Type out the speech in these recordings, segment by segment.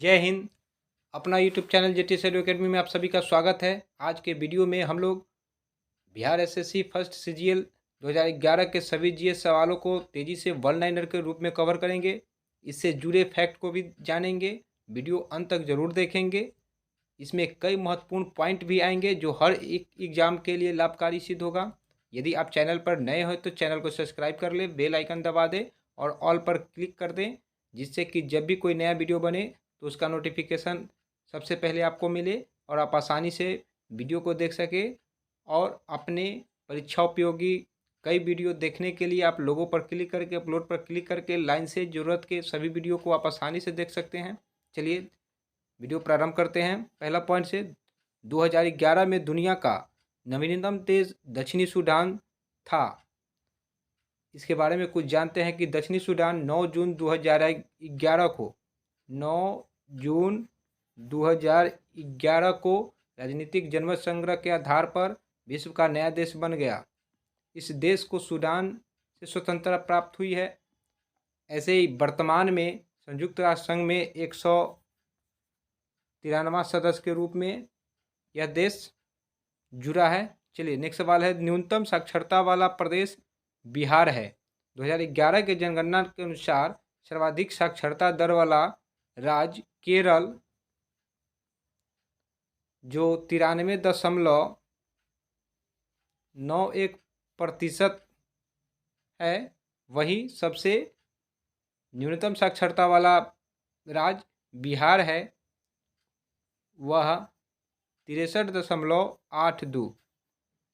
जय हिंद। अपना YouTube channel jetty study academy में आप सभी का स्वागत है। आज के वीडियो में हम लोग बिहार एसएससी फर्स्ट सीजीएल 2011 के सभी जीएस सवालों को तेज़ी से वन लाइनर के रूप में कवर करेंगे। इससे जुड़े फैक्ट को भी जानेंगे। वीडियो अंत तक जरूर देखेंगे। इसमें कई महत्वपूर्ण पॉइंट भी आएंगे जो हर एक एग्जाम के लिए लाभकारी सिद्ध होगा। यदि आप चैनल पर नए हो तो चैनल को सब्सक्राइब कर ले, बेल आइकन दबा दें और ऑल पर क्लिक कर दें, जिससे कि जब भी कोई नया वीडियो बने तो उसका नोटिफिकेशन सबसे पहले आपको मिले और आप आसानी से वीडियो को देख सके। और अपने परीक्षा उपयोगी कई वीडियो देखने के लिए आप लोगों पर क्लिक करके, अपलोड पर क्लिक करके लाइन से ज़रूरत के सभी वीडियो को आप आसानी से देख सकते हैं। चलिए वीडियो प्रारंभ करते हैं। पहला पॉइंट से 2011 में दुनिया का नवीनतम देश दक्षिणी सूडान था। इसके बारे में कुछ जानते हैं कि दक्षिणी सूडान 9 जून 2011 को 9 जून 2011 को राजनीतिक जनमत संग्रह के आधार पर विश्व का नया देश बन गया। इस देश को सूडान से स्वतंत्रता प्राप्त हुई है। ऐसे ही वर्तमान में संयुक्त राष्ट्र संघ में 193वां सदस्य के रूप में यह देश जुड़ा है। चलिए नेक्स्ट सवाल है, न्यूनतम साक्षरता वाला प्रदेश बिहार है। 2011 के जनगणना के अनुसार सर्वाधिक साक्षरता दर वाला राज्य केरल जो 93.91% है, वही सबसे न्यूनतम साक्षरता वाला राज्य बिहार है, वह 63.82।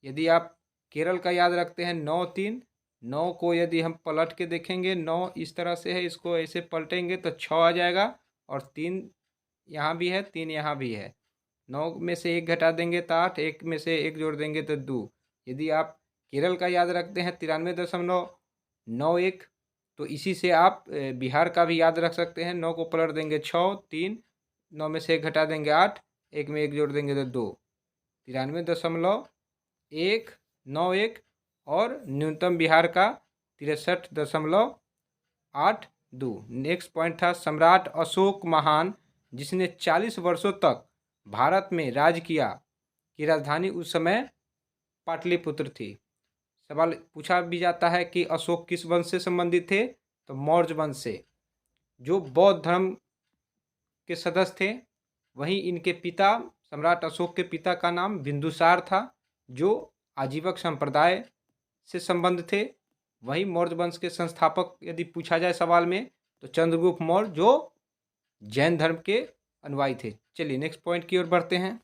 यदि आप केरल का याद रखते हैं 9 को यदि हम पलट के देखेंगे, 9 इस तरह से है, इसको ऐसे पलटेंगे तो 6 आ जाएगा और 3 यहाँ भी है, 3 यहाँ भी है। 9 में से 1 घटा देंगे तो 8, 1 में से 1 जोड़ देंगे तो 2। यदि आप केरल का याद रखते हैं 93.91, तो इसी से आप बिहार का भी याद रख सकते हैं। 9 को पलट देंगे 6, 3, 9 में से 1 घटा देंगे 8, 1 में 1 जोड़ देंगे तो 2। 93.191 और न्यूनतम बिहार का 63.82। नेक्स्ट पॉइंट था, सम्राट अशोक महान जिसने 40 वर्षों तक भारत में राज किया की राजधानी उस समय पाटलिपुत्र थी। सवाल पूछा भी जाता है कि अशोक किस वंश से संबंधित थे, तो मौर्य वंश से, जो बौद्ध धर्म के सदस्य थे। वहीं इनके पिता, सम्राट अशोक के पिता का नाम बिंदुसार था, जो आजीवक संप्रदाय से संबंध थे। वहीं मौर्य वंश के संस्थापक यदि पूछा जाए सवाल में, तो चंद्रगुप्त मौर्य जो जैन धर्म के अनुयायी थे। चलिए नेक्स्ट पॉइंट की ओर बढ़ते हैं।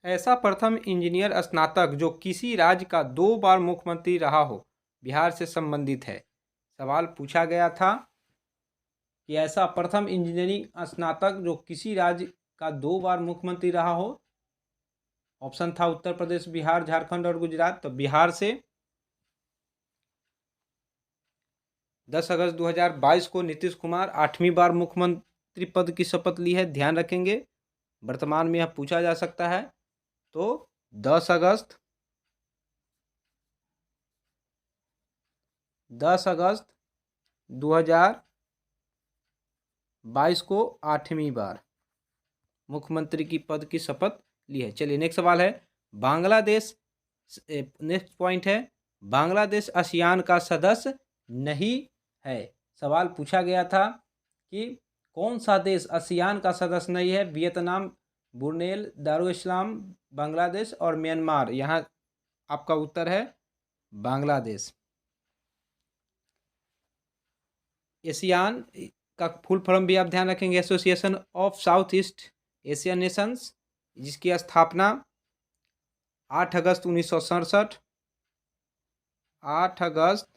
ऐसा प्रथम इंजीनियर स्नातक जो किसी राज्य का 2 बार मुख्यमंत्री रहा हो, बिहार से संबंधित है। सवाल पूछा गया था कि ऐसा प्रथम इंजीनियरिंग स्नातक जो किसी राज्य का 2 बार मुख्यमंत्री रहा हो। ऑप्शन था उत्तर प्रदेश, बिहार, झारखंड और गुजरात। तो बिहार से 10 अगस्त 2022 को नीतीश कुमार 8वीं बार मुख्यमंत्री पद की शपथ ली है। ध्यान रखेंगे, वर्तमान में यह पूछा जा सकता है। तो 10 अगस्त 2022 को 8वीं बार मुख्यमंत्री की पद की शपथ ली है। चलिए नेक्स्ट सवाल है, बांग्लादेश, नेक्स्ट पॉइंट है, बांग्लादेश आसियान का सदस्य नहीं है। सवाल पूछा गया था कि कौन सा देश आसियान का सदस्य नहीं है। वियतनाम, ब्रुनेई, दारुल-इस्लाम, बांग्लादेश और म्यांमार। यहाँ आपका उत्तर है बांग्लादेश। एशियान का फुल फॉर्म भी आप ध्यान रखेंगे, association of south east Asian Nations, जिसकी स्थापना 8 अगस्त 1967, 8 अगस्त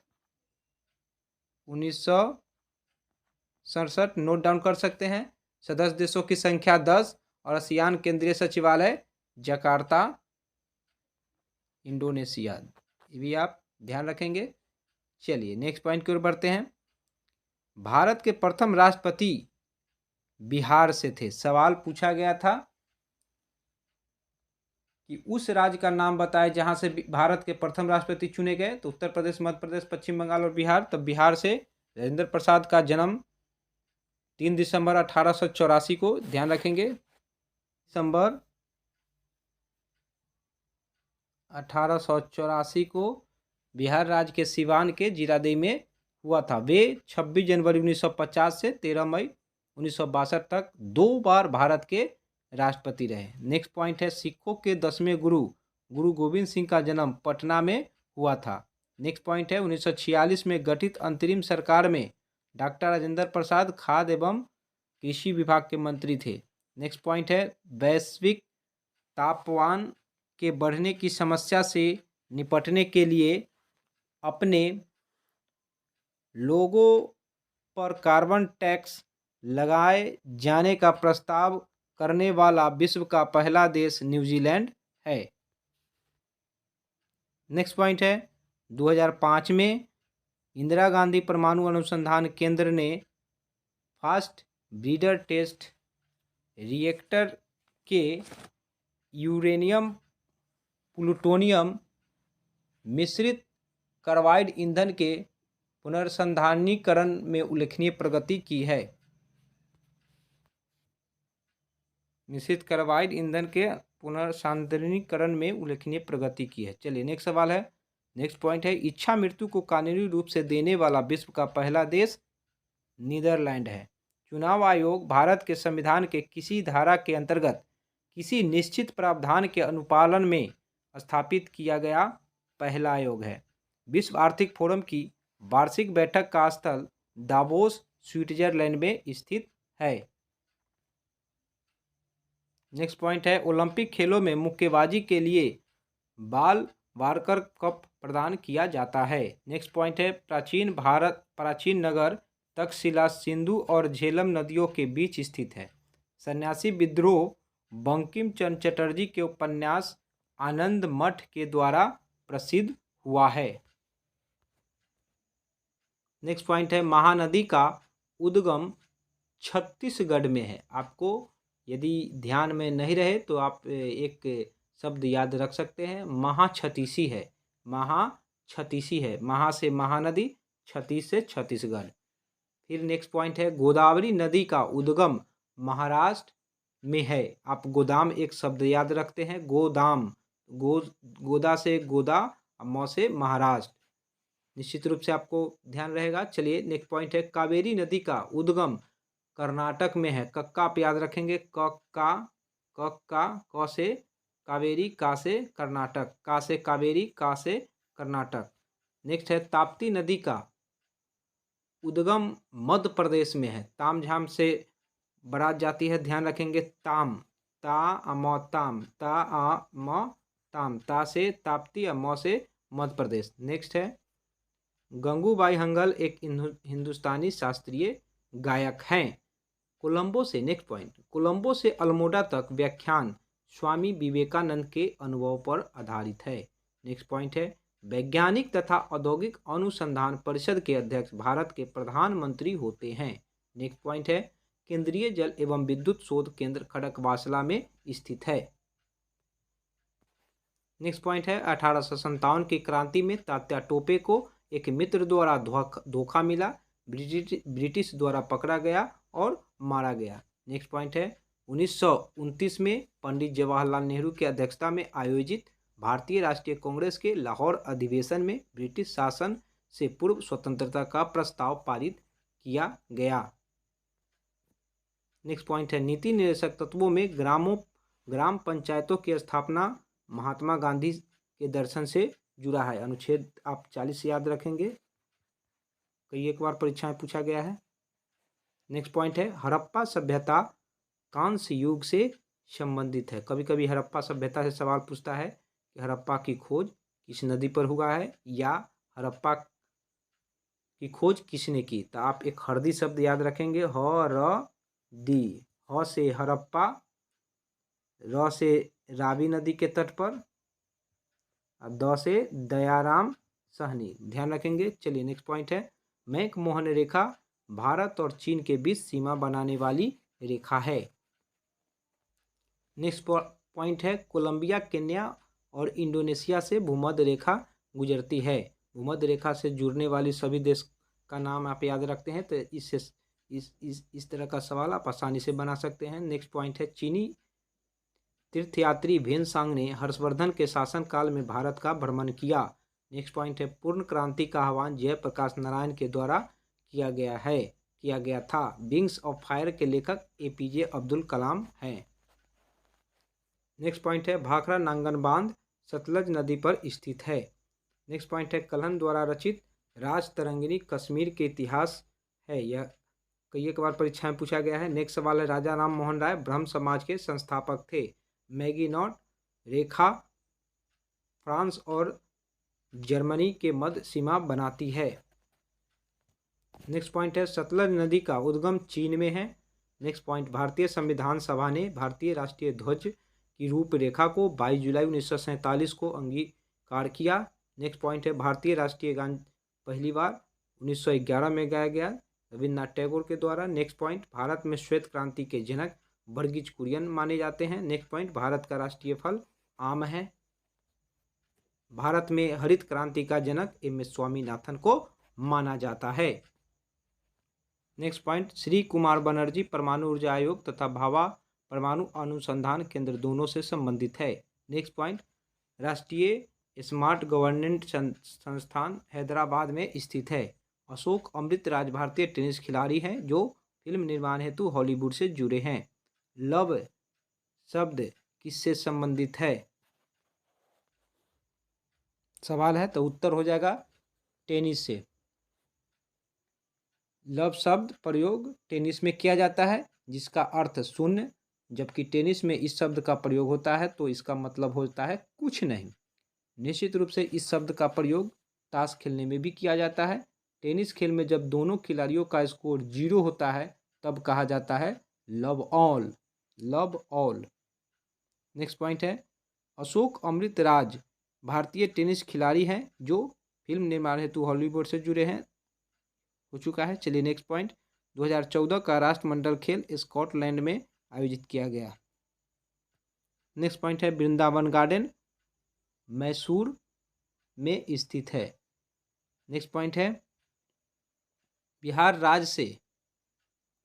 1967 नोट डाउन कर सकते हैं। सदस्य देशों की संख्या 10 और आसियान केंद्रीय सचिवालय जकार्ता, इंडोनेशिया। ये भी आप ध्यान रखेंगे। चलिए नेक्स्ट पॉइंट की ओर बढ़ते हैं। भारत के प्रथम राष्ट्रपति बिहार से थे। सवाल पूछा गया था कि उस राज्य का नाम बताएं जहां से भारत के प्रथम राष्ट्रपति चुने गए। तो उत्तर प्रदेश, मध्य प्रदेश, पश्चिम बंगाल और बिहार। तब बिहार से राजेंद्र प्रसाद का जन्म 3 दिसंबर 1884 को, ध्यान रखेंगे, दिसंबर 1884 को बिहार राज्य के सिवान के जीरादेई में हुआ था। वे 26 जनवरी 1950 से 13 मई 1962 तक 2 बार भारत के राष्ट्रपति रहे। नेक्स्ट पॉइंट है, सिखों के 10वें गुरु गुरु गोविंद सिंह का जन्म पटना में हुआ था। नेक्स्ट पॉइंट है, 1946 में गठित अंतरिम सरकार में डॉक्टर राजेंद्र प्रसाद खाद्य एवं कृषि विभाग के मंत्री थे। नेक्स्ट पॉइंट है, वैश्विक तापमान के बढ़ने की समस्या से निपटने के लिए अपने लोगों पर कार्बन टैक्स लगाए जाने का प्रस्ताव करने वाला विश्व का पहला देश न्यूजीलैंड है। नेक्स्ट पॉइंट है, 2005 में इंदिरा गांधी परमाणु अनुसंधान केंद्र ने फास्ट ब्रीडर टेस्ट रिएक्टर के यूरेनियम प्लूटोनियम मिश्रित कार्बाइड ईंधन के पुनर्संधानीकरण में उल्लेखनीय प्रगति की है। मिश्रित कार्बाइड ईंधन के पुनर्संधानीकरण में उल्लेखनीय प्रगति की है। चलिए नेक्स्ट सवाल है, नेक्स्ट पॉइंट है, इच्छा मृत्यु को कानूनी रूप से देने वाला विश्व का पहला देश नीदरलैंड है। चुनाव आयोग भारत के संविधान के किसी धारा के अंतर्गत किसी निश्चित प्रावधान के अनुपालन में स्थापित किया गया पहला आयोग है। विश्व आर्थिक फोरम की वार्षिक बैठक का स्थल दावोस स्विट्जरलैंड में स्थित है। नेक्स्ट पॉइंट है, ओलंपिक खेलों में मुक्केबाजी के लिए बाल वारकर कप प्रदान किया जाता है। नेक्स्ट पॉइंट है, प्राचीन नगर तक्षशिला सिंधु और झेलम नदियों के बीच स्थित है। सन्यासी विद्रोह बंकिम चंद्र चटर्जी के उपन्यास आनंद मठ के द्वारा प्रसिद्ध हुआ है। नेक्स्ट पॉइंट है, महानदी का उद्गम छत्तीसगढ़ में है। आपको यदि ध्यान में नहीं रहे तो आप एक शब्द याद रख सकते हैं, महाछत्तीसी है। महाछत्तीसी है, महा से महानदी, छत्तीस से छत्तीसगढ़। फिर नेक्स्ट पॉइंट है, गोदावरी नदी का उद्गम महाराष्ट्र में है। आप गोदाम एक शब्द याद रखते हैं, गोदाम, गोदा से गोदा, मौ से महाराष्ट्र, निश्चित रूप से आपको ध्यान रहेगा। चलिए नेक्स्ट पॉइंट है, कावेरी नदी का उद्गम कर्नाटक में है। कक्का आप याद रखेंगे, क से कावेरी, का से कर्नाटक, का से कावेरी, का से कर्नाटक। नेक्स्ट है, ताप्ती नदी का उद्गम मध्य प्रदेश में है। तामझाम से बारात जाती है, ध्यान रखेंगे, ताम, ता अम ताम, ता अम ताम, ता से ताप्ती, अम से मध्य प्रदेश। नेक्स्ट है, गंगूबाई हंगल एक हिंदुस्तानी शास्त्रीय गायक हैं। कोलंबो से, नेक्स्ट पॉइंट, कोलंबो से अल्मोड़ा तक व्याख्यान स्वामी विवेकानंद के अनुभव पर आधारित है। नेक्स्ट पॉइंट है, वैज्ञानिक तथा औद्योगिक अनुसंधान परिषद के अध्यक्ष भारत के प्रधानमंत्री होते हैं। नेक्स्ट पॉइंट है, केंद्रीय जल एवं विद्युत शोध केंद्र खड़गवासला में स्थित है। नेक्स्ट पॉइंट है, 1857 की क्रांति में तात्या टोपे को एक मित्र द्वारा धोखा मिला, ब्रिटिश द्वारा पकड़ा गया और मारा गया। नेक्स्ट पॉइंट है, 1929 में पंडित जवाहरलाल नेहरू की अध्यक्षता में आयोजित भारतीय राष्ट्रीय कांग्रेस के लाहौर अधिवेशन में ब्रिटिश शासन से पूर्व स्वतंत्रता का प्रस्ताव पारित किया गया। नेक्स्ट पॉइंट है, नीति निर्देशक तत्वों में ग्राम पंचायतों की स्थापना महात्मा गांधी के दर्शन से जुड़ा है। अनुच्छेद आप 40 याद रखेंगे, कई एक बार परीक्षा में पूछा गया है। नेक्स्ट पॉइंट है, हड़प्पा सभ्यता कांस्य युग से संबंधित है। कभी कभी हड़प्पा सभ्यता से सवाल पूछता है कि हड़प्पा की खोज किस नदी पर हुआ है या हड़प्पा की खोज किसने की। तो आप एक हरदी शब्द याद रखेंगे, ह-र-दी, ह से हड़प्पा, र से रावी नदी के तट पर, द से दयाराम सहनी, ध्यान रखेंगे। चलिए नेक्स्ट पॉइंट है, मैकमोहन रेखा भारत और चीन के बीच सीमा बनाने वाली रेखा है। नेक्स्ट पॉइंट है, कोलंबिया, केन्या और इंडोनेशिया से भूमध्य रेखा गुजरती है। भूमध्य रेखा से जुड़ने वाली सभी देश का नाम आप याद रखते हैं तो इस तरह का सवाल आप आसानी से बना सकते हैं। नेक्स्ट पॉइंट है, चीनी तीर्थयात्री भेनसांग ने हर्षवर्धन के शासनकाल में भारत का भ्रमण किया। नेक्स्ट पॉइंट है, पूर्ण क्रांति का आह्वान जयप्रकाश नारायण के द्वारा किया गया था। विंग्स ऑफ फायर के लेखक एपीजे अब्दुल कलाम हैं। नेक्स्ट पॉइंट है, भाखड़ा नांगन बांध सतलज नदी पर स्थित है। नेक्स्ट पॉइंट है, कल्हण द्वारा रचित राज तरंगिणी कश्मीर के इतिहास है। यह कई एक बार परीक्षा में पूछा गया है। नेक्स्ट सवाल है, राजा राम मोहन राय ब्रह्म समाज के संस्थापक थे। मैगीनॉट रेखा फ्रांस और जर्मनी के मध्य सीमा बनाती है। नेक्स्ट पॉइंट है, सतलज नदी का उद्गम चीन में है। नेक्स्ट पॉइंट, भारतीय संविधान सभा ने भारतीय राष्ट्रीय ध्वज की रूपरेखा को 22 जुलाई 1947 को अंगीकार किया। नेक्स्ट पॉइंट है, भारतीय राष्ट्रीय गान पहली बार 1911 में गाया गया रविन्द्रनाथ टैगोर के द्वारा। नेक्स्ट पॉइंट, भारत में श्वेत क्रांति के जनक वर्गीज कुरियन माने जाते हैं। नेक्स्ट पॉइंट, भारत का राष्ट्रीय फल आम है। भारत में हरित क्रांति का जनक एम.एस. स्वामीनाथन को माना जाता है। नेक्स्ट पॉइंट, श्री कुमार बनर्जी परमाणु ऊर्जा आयोग तथा भाभा परमाणु अनुसंधान केंद्र दोनों से संबंधित है। नेक्स्ट पॉइंट, राष्ट्रीय स्मार्ट गवर्नेंस संस्थान हैदराबाद में स्थित है। अशोक अमृतराज भारतीय टेनिस खिलाड़ी हैं जो फिल्म निर्माण हेतु हॉलीवुड से जुड़े हैं। लव शब्द किससे संबंधित है? सवाल है तो उत्तर हो जाएगा टेनिस से। लव शब्द प्रयोग टेनिस में किया जाता है जिसका अर्थ शून्य, जबकि टेनिस में इस शब्द का प्रयोग होता है तो इसका मतलब होता है कुछ नहीं। निश्चित रूप से इस शब्द का प्रयोग ताश खेलने में भी किया जाता है। टेनिस खेल में जब दोनों खिलाड़ियों का स्कोर 0 होता है तब कहा जाता है लव ऑल। नेक्स्ट पॉइंट है, अशोक अमृतराज भारतीय टेनिस खिलाड़ी हैं जो फिल्म निर्माण हेतु हॉलीवुड से जुड़े हैं। हो चुका है। चलिए नेक्स्ट पॉइंट, 2014 का राष्ट्रमंडल खेल स्कॉटलैंड में आयोजित किया गया। नेक्स्ट पॉइंट है, वृंदावन गार्डन मैसूर में स्थित है। नेक्स्ट पॉइंट है, बिहार राज्य से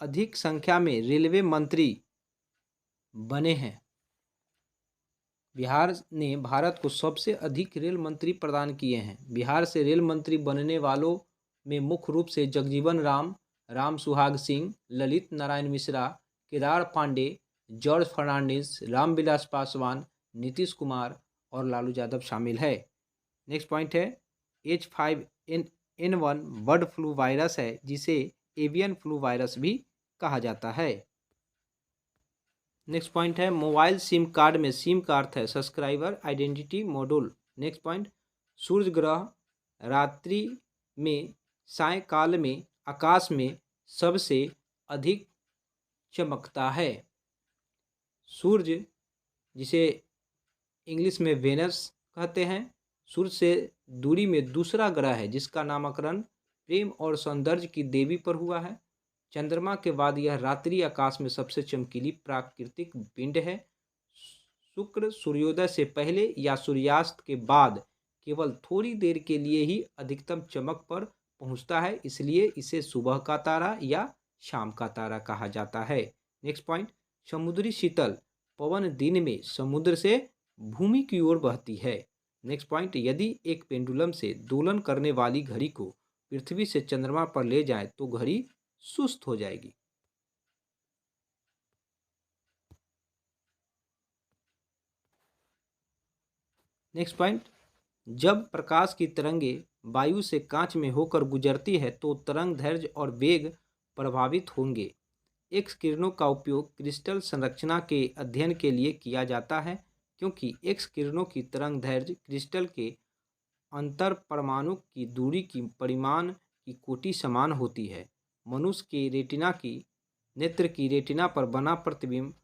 अधिक संख्या में रेलवे मंत्री बने हैं। बिहार ने भारत को सबसे अधिक रेल मंत्री प्रदान किए हैं। बिहार से रेल मंत्री बनने वालों में मुख्य रूप से जगजीवन राम, राम सुहाग सिंह, ललित नारायण मिश्रा, केदार पांडे, जॉर्ज फर्नांडिस, रामविलास पासवान, नीतीश कुमार और लालू यादव शामिल है। नेक्स्ट पॉइंट है, H5N1 बर्ड फ्लू वायरस है जिसे एवियन फ्लू वायरस भी कहा जाता है। नेक्स्ट पॉइंट है, मोबाइल सिम कार्ड में सिम का अर्थ है subscriber identity module. Next point, सूर्य ग्रह रात्रि में सायंकाल में आकाश में सबसे अधिक चमकता है। सूर्य, जिसे इंग्लिश में वेनस कहते हैं, सूर्य से दूरी में दूसरा ग्रह है जिसका नामकरण प्रेम और सौंदर्य की देवी पर हुआ है। चंद्रमा के बाद यह रात्रि आकाश में सबसे चमकीली प्राकृतिक पिंड है। शुक्र सूर्योदय से पहले या सूर्यास्त के बाद केवल थोड़ी देर के लिए ही अधिकतम चमक पर पहुंचता है, इसलिए इसे सुबह का तारा या शाम का तारा कहा जाता है। नेक्स्ट पॉइंट, समुद्री शीतल पवन दिन में समुद्र से भूमि की ओर बहती है। नेक्स्ट पॉइंट, यदि एक पेंडुलम से दोलन करने वाली घड़ी को पृथ्वी से चंद्रमा पर ले जाए तो घड़ी सुस्त हो जाएगी। नेक्स्ट पॉइंट, जब प्रकाश की तरंगे वायु से कांच में होकर गुजरती है तो तरंग दैर्घ्य और वेग प्रभावित होंगे। एक्स किरणों का उपयोग क्रिस्टल संरचना के अध्ययन के लिए किया जाता है क्योंकि एक्स किरणों की तरंग दैर्घ्य क्रिस्टल के अंतर परमाणु की दूरी की परिमाण की कोटि समान होती है। मनुष्य के रेटिना की नेत्र की रेटिना पर बना प्रतिबिंब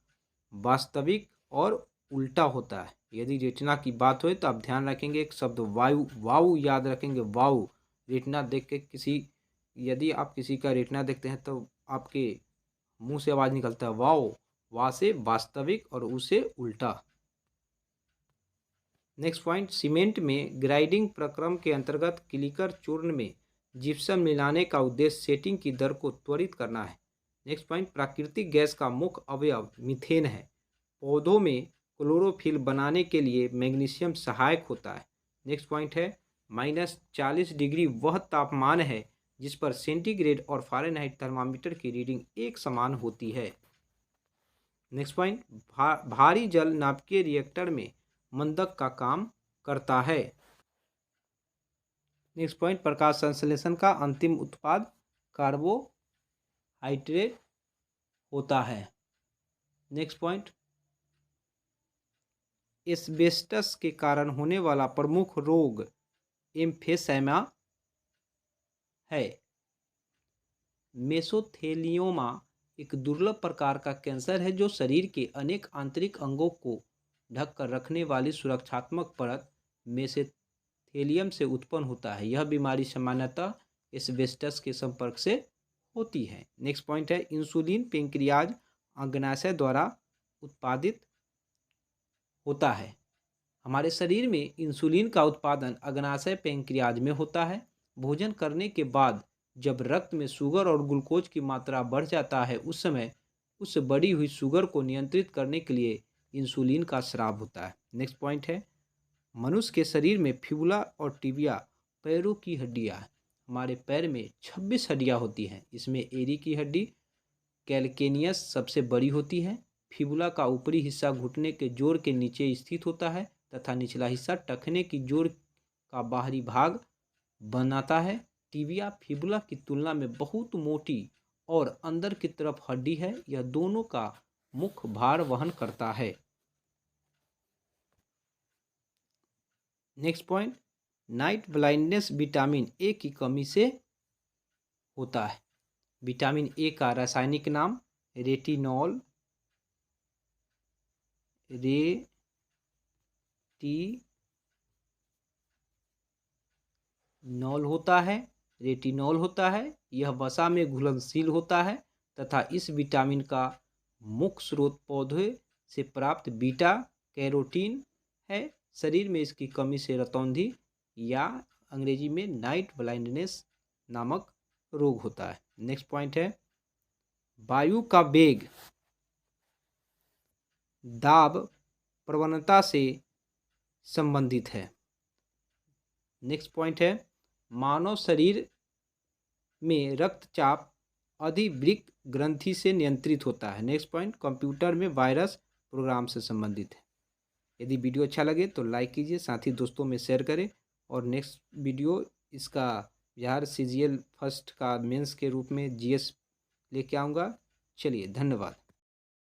वास्तविक और उल्टा होता है। यदि रेटिना की बात हो तो आप ध्यान रखेंगे एक शब्द वाउ याद रखेंगे। वाउ, रेटिना देख के यदि आप किसी का रेटिना देखते हैं तो आपके मुंह से आवाज़ निकलता है वाओ। वा से वास्तविक और उसे उल्टा। नेक्स्ट पॉइंट, सीमेंट में ग्राइंडिंग प्रक्रम के अंतर्गत क्लिकर चूर्ण में जिप्सम मिलाने का उद्देश्य सेटिंग की दर को त्वरित करना है। नेक्स्ट पॉइंट, प्राकृतिक गैस का मुख्य अवयव मीथेन है। पौधों में क्लोरोफिल बनाने के लिए मैग्नीशियम सहायक होता है। नेक्स्ट पॉइंट है, -40 डिग्री वह तापमान है जिस पर सेंटीग्रेड और फ़ारेनहाइट थर्मामीटर की रीडिंग एक समान होती है। नेक्स्ट पॉइंट, भारी जल नाभिकीय रिएक्टर में मंदक का काम करता है। नेक्स्ट पॉइंट, प्रकाश संश्लेषण का अंतिम उत्पाद कार्बोहाइड्रेट होता है। नेक्स्ट पॉइंट, एस्बेस्टस के कारण होने वाला प्रमुख रोग एम्फेसैमा है। मेसोथेलियोमा एक दुर्लभ प्रकार का कैंसर है जो शरीर के अनेक आंतरिक अंगों को ढककर रखने वाली सुरक्षात्मक परत मेसोथेलियम से उत्पन्न होता है। यह बीमारी सामान्यतः एस्बेस्टस के संपर्क से होती है। नेक्स्ट पॉइंट है, इंसुलिन पेंक्रियाज अग्नाशय द्वारा उत्पादित होता है। हमारे शरीर में इंसुलिन का उत्पादन अग्नाशय पेंक्रियाज में होता है। भोजन करने के बाद जब रक्त में शुगर और ग्लूकोज की मात्रा बढ़ जाता है, उस समय उस बढ़ी हुई शुगर को नियंत्रित करने के लिए इंसुलिन का स्राव होता है। नेक्स्ट पॉइंट है, मनुष्य के शरीर में फिबुला और टिबिया पैरों की हड्डियाँ। हमारे पैर में 26 हड्डियाँ होती हैं। इसमें एरी की हड्डी कैलकेनियस सबसे बड़ी होती है। फिबुला का ऊपरी हिस्सा घुटने के जोड़ के नीचे स्थित होता है तथा निचला हिस्सा टखने की जोड़ का बाहरी भाग बनाता है। टिबिया फिबुला की तुलना में बहुत मोटी और अंदर की तरफ हड्डी है। यह दोनों का मुख्य भार वहन करता है। Next point, night blindness vitamin A की कमी से होता है। विटामिन ए का रासायनिक नाम रेटिनॉल रेटिनॉल होता है। यह वसा में घुलनशील होता है तथा इस विटामिन का मुख्य स्रोत पौधे से प्राप्त बीटा कैरोटीन है। शरीर में इसकी कमी से रतौंधी या अंग्रेजी में नाइट ब्लाइंडनेस नामक रोग होता है। नेक्स्ट पॉइंट है, वायु का वेग दाब प्रवणता से संबंधित है। नेक्स्ट पॉइंट है, मानव शरीर में रक्तचाप अधिवृक्क ग्रंथि से नियंत्रित होता है। नेक्स्ट पॉइंट, कंप्यूटर में वायरस प्रोग्राम से संबंधित है। यदि वीडियो अच्छा लगे तो लाइक कीजिए, साथ ही दोस्तों में शेयर करें। और नेक्स्ट वीडियो इसका बिहार सीजीएल फर्स्ट का मेंस के रूप में जीएस लेके आऊँगा। चलिए, धन्यवाद।